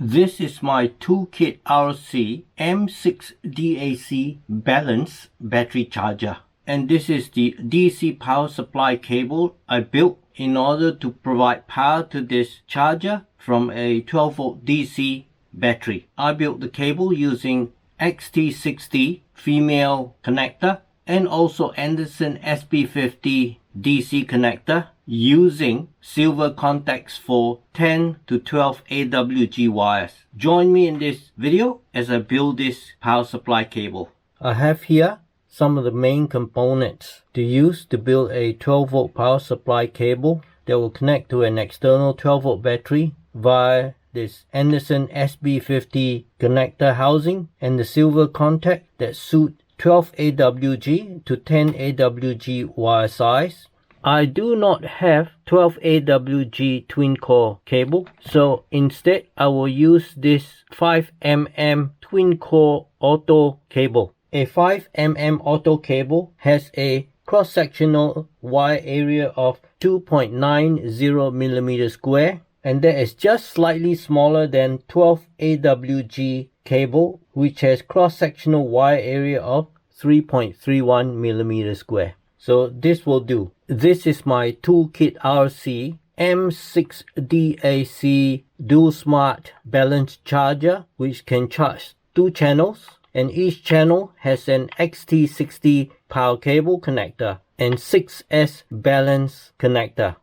This is my Toolkit RC M6DAC Balance battery charger, and this is the DC power supply cable I built in order to provide power to this charger from a 12-volt DC battery. I built the cable using XT60 female connector and also Anderson SB50 DC connector using silver contacts for 10 to 12 AWG wires. Join me in this video as I build this power supply cable. I have here some of the main components to use to build a 12-volt power supply cable that will connect to an external 12-volt battery via this Anderson SB50 connector housing and the silver contact that suit 12 AWG to 10 AWG wire size. I do not have 12 AWG twin core cable, so instead I will use this 5mm twin core auto cable. A 5mm auto cable has a cross-sectional wire area of 2.90mm square, and that is just slightly smaller than 12 AWG cable, which has cross-sectional wire area of 3.31mm square. So this will do. This is my Toolkit RC M6DAC Dual Smart Balance Charger, which can charge 2 channels, and each channel has an XT60 power cable connector and 6S balance connector.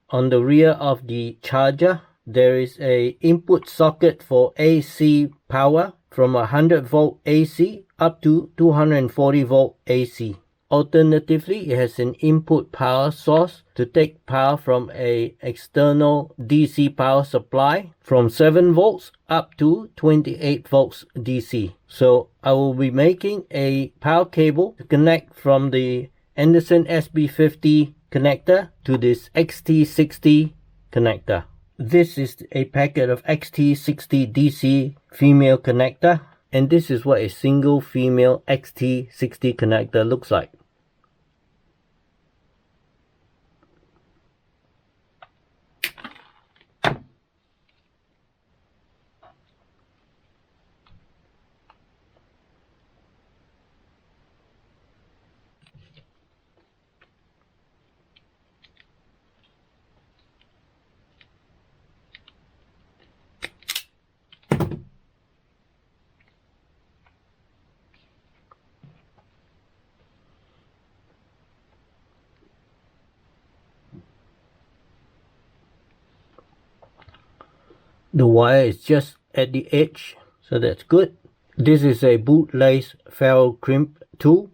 On the rear of the charger, there is a input socket for AC power from 100 volt AC up to 240 volt AC. Alternatively, it has an input power source to take power from a external DC power supply from 7 volts up to 28 volts DC. So I will be making a power cable to connect from the Anderson SB50 connector to this XT60 connector. This is a packet of XT60 DC female connector, and this is what a single female XT60 connector looks like. The wire is just at the edge, so that's good. This is a bootlace ferrule crimp tool.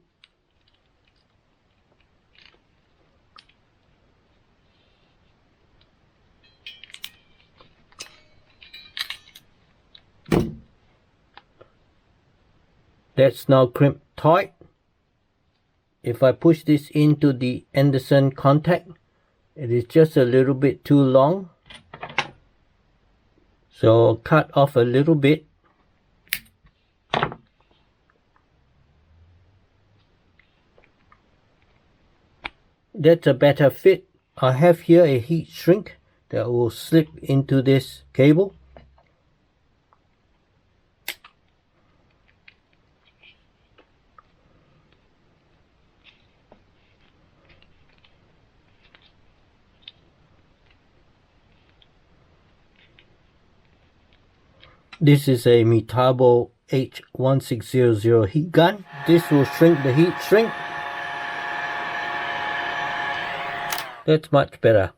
That's now crimped tight. If I push this into the Anderson contact, it is just a little bit too long. So cut off a little bit. That's a better fit. I have here a heat shrink that will slip into this cable. This is a Metabo H1600 heat gun. This will shrink the heat shrink. That's much better.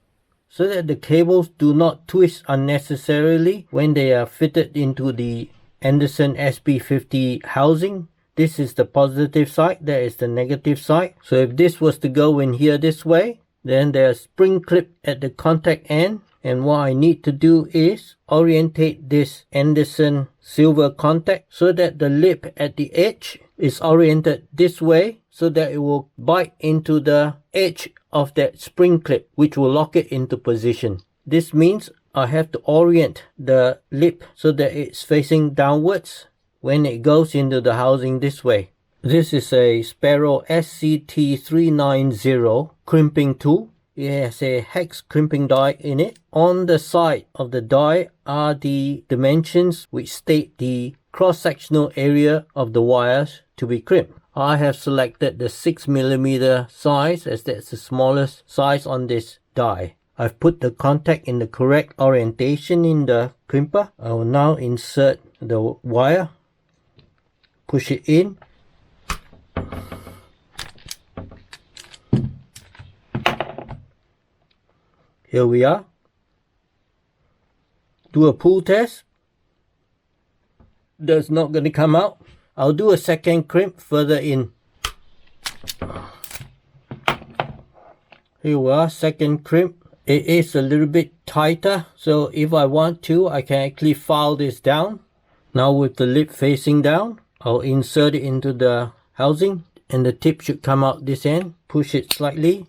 So that the cables do not twist unnecessarily when they are fitted into the Anderson SB50 housing. This is the positive side, that is the negative side. So if this was to go in here this way, then there's a spring clip at the contact end. And what I need to do is orientate this Anderson silver contact so that the lip at the edge is oriented this way so that it will bite into the edge of that spring clip, which will lock it into position. This means I have to orient the lip so that it's facing downwards when it goes into the housing this way. This is a Sparrow SCT390 crimping tool. It has a hex crimping die in it. On the side of the die are the dimensions which state the cross-sectional area of the wires to be crimped. I have selected the 6mm size as that's the smallest size on this die. I've put the contact in the correct orientation in the crimper. I will now insert the wire, push it in. Here we are. Do a pull test. That's not going to come out. I'll do a second crimp further in. Here we are, second crimp. It is a little bit tighter, so if I want to, I can actually file this down. Now with the lip facing down, I'll insert it into the housing and the tip should come out this end. Push it slightly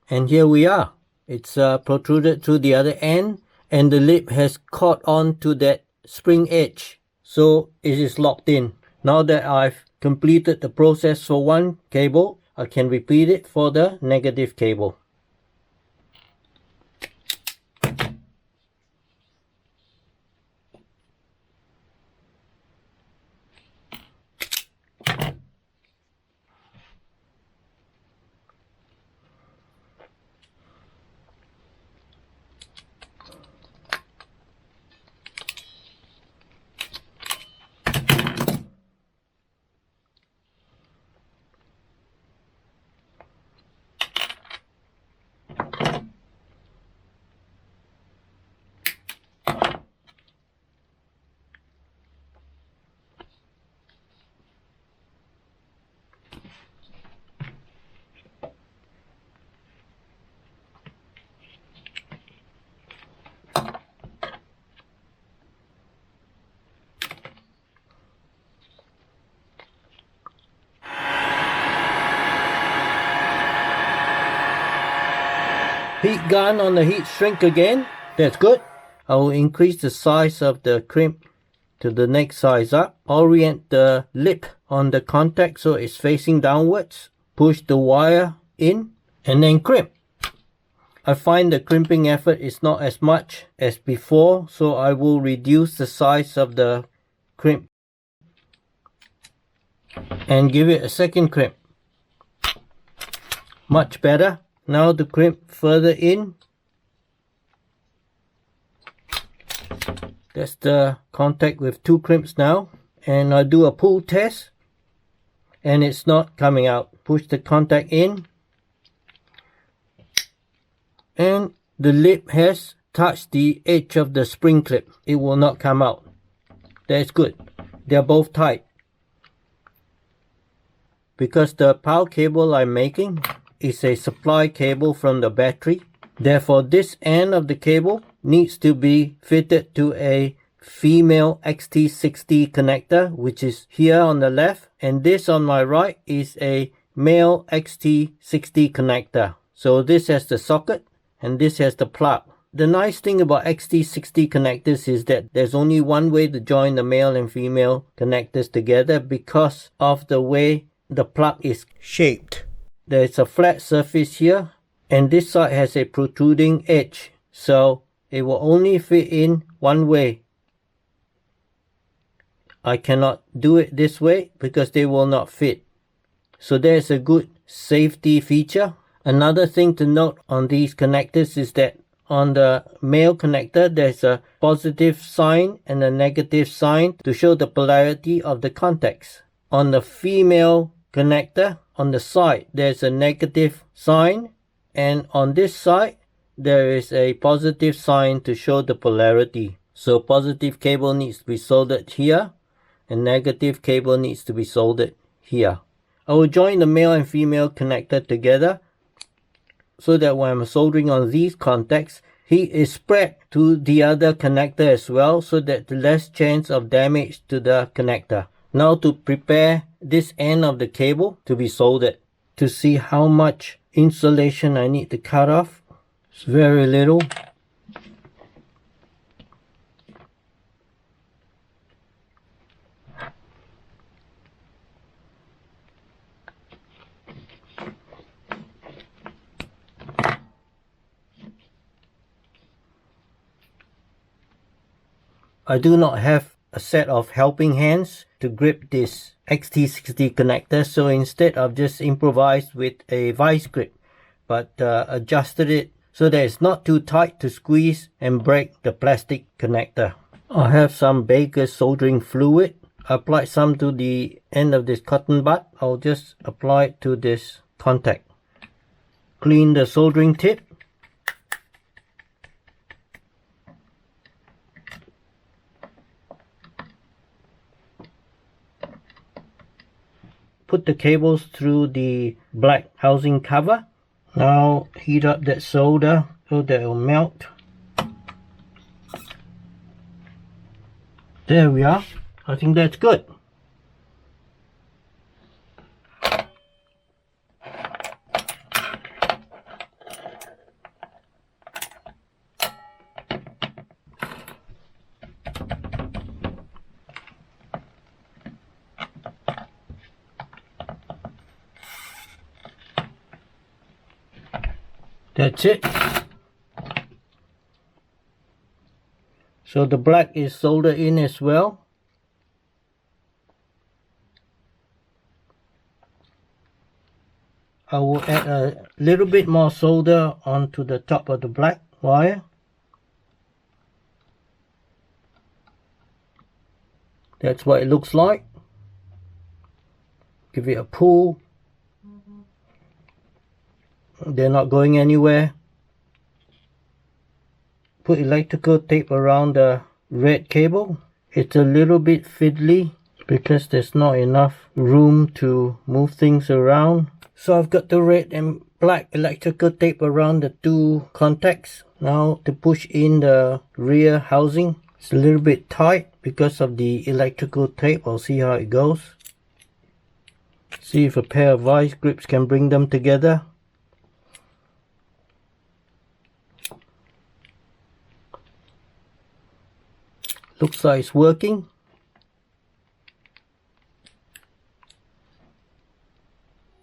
and here we are. It's protruded through the other end and the lip has caught on to that spring edge. So it is locked in. Now that I've completed the process for one cable, I can repeat it for the negative cable. Heat gun on the heat shrink again. That's good. I will increase the size of the crimp to the next size up. Orient the lip on the contact so it's facing downwards. Push the wire in and then crimp. I find the crimping effort is not as much as before, so I will reduce the size of the crimp and give it a second crimp. Much better. Now to crimp further in. That's the contact with two crimps now. And I do a pull test. And it's not coming out. Push the contact in. And the lip has touched the edge of the spring clip. It will not come out. That's good. They're both tight. Because the power cable I'm making is a supply cable from the battery. Therefore, this end of the cable needs to be fitted to a female XT60 connector, which is here on the left, and this on my right is a male XT60 connector. So this has the socket and this has the plug. The nice thing about XT60 connectors is that there's only one way to join the male and female connectors together because of the way the plug is shaped. There's a flat surface here and this side has a protruding edge, so it will only fit in one way. I cannot do it this way because they will not fit. So there's a good safety feature. Another thing to note on these connectors is that on the male connector there's a positive sign and a negative sign to show the polarity of the contacts. On the female connector, on the side there's a negative sign, and on this side there is a positive sign to show the polarity. So positive cable needs to be soldered here and negative cable needs to be soldered here. I will join the male and female connector together so that when I'm soldering on these contacts, heat is spread to the other connector as well, so that there's less chance of damage to the connector. Now to prepare this end of the cable to be soldered. To see how much insulation I need to cut off, it's very little. I do not have a set of helping hands to grip this XT60 connector, so instead I've just improvised with a vice grip, but adjusted it so that it's not too tight to squeeze and break the plastic connector. I have some Baker's soldering fluid. I applied some to the end of this cotton bud. I'll just apply it to this contact. Clean the soldering tip. Put the cables through the black housing cover. Now heat up that solder so that it will melt. There we are. I think that's good. That's it. So the black is soldered in as well. I will add a little bit more solder onto the top of the black wire. That's what it looks like. Give it a pull. They're not going anywhere. Put electrical tape around the red cable. It's a little bit fiddly because there's not enough room to move things around. So I've got the red and black electrical tape around the two contacts. Now to push in the rear housing. It's a little bit tight because of the electrical tape. I'll see how it goes. See if a pair of vice grips can bring them together. Looks like it's working.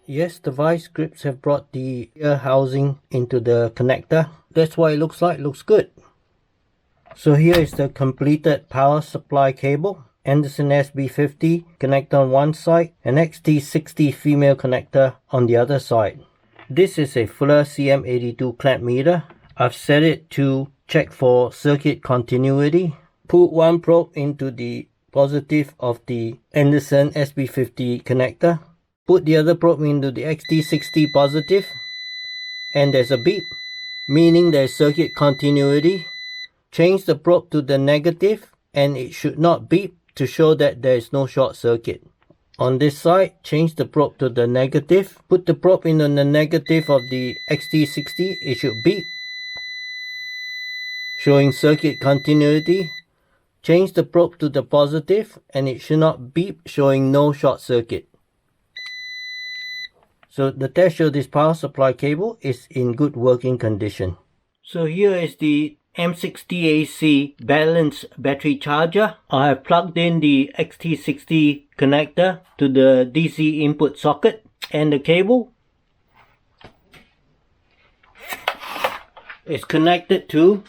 Yes, the vice grips have brought the ear housing into the connector. That's what it looks like. It looks good. So here is the completed power supply cable. Anderson SB50 connector on one side and XT60 female connector on the other side. This is a Fuller CM82 clamp meter. I've set it to check for circuit continuity. Put one probe into the positive of the Anderson SB50 connector. Put the other probe into the XT60 positive, and there's a beep, meaning there's circuit continuity. Change the probe to the negative, and it should not beep to show that there is no short circuit. On this side, change the probe to the negative. Put the probe in the negative of the XT60, it should beep, showing circuit continuity. Change the probe to the positive, and it should not beep, showing no short circuit. So the test shows this power supply cable is in good working condition. So here is the M60AC balance battery charger. I have plugged in the XT60 connector to the DC input socket and the cable is connected to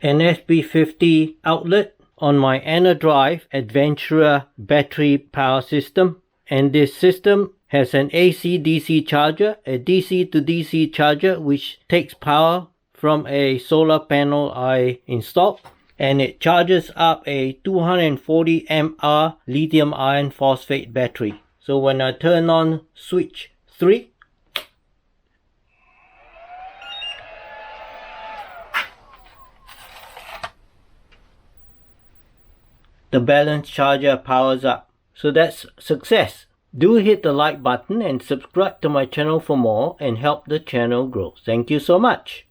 an SB50 outlet on my Enerdrive Adventurer battery power system. And this system has an AC-DC charger, a DC to DC charger which takes power from a solar panel I installed, and it charges up a 240 mAh lithium iron phosphate battery. So when I turn on switch 3, the balance charger powers up. So that's success. Do hit the like button and subscribe to my channel for more and help the channel grow. Thank you so much.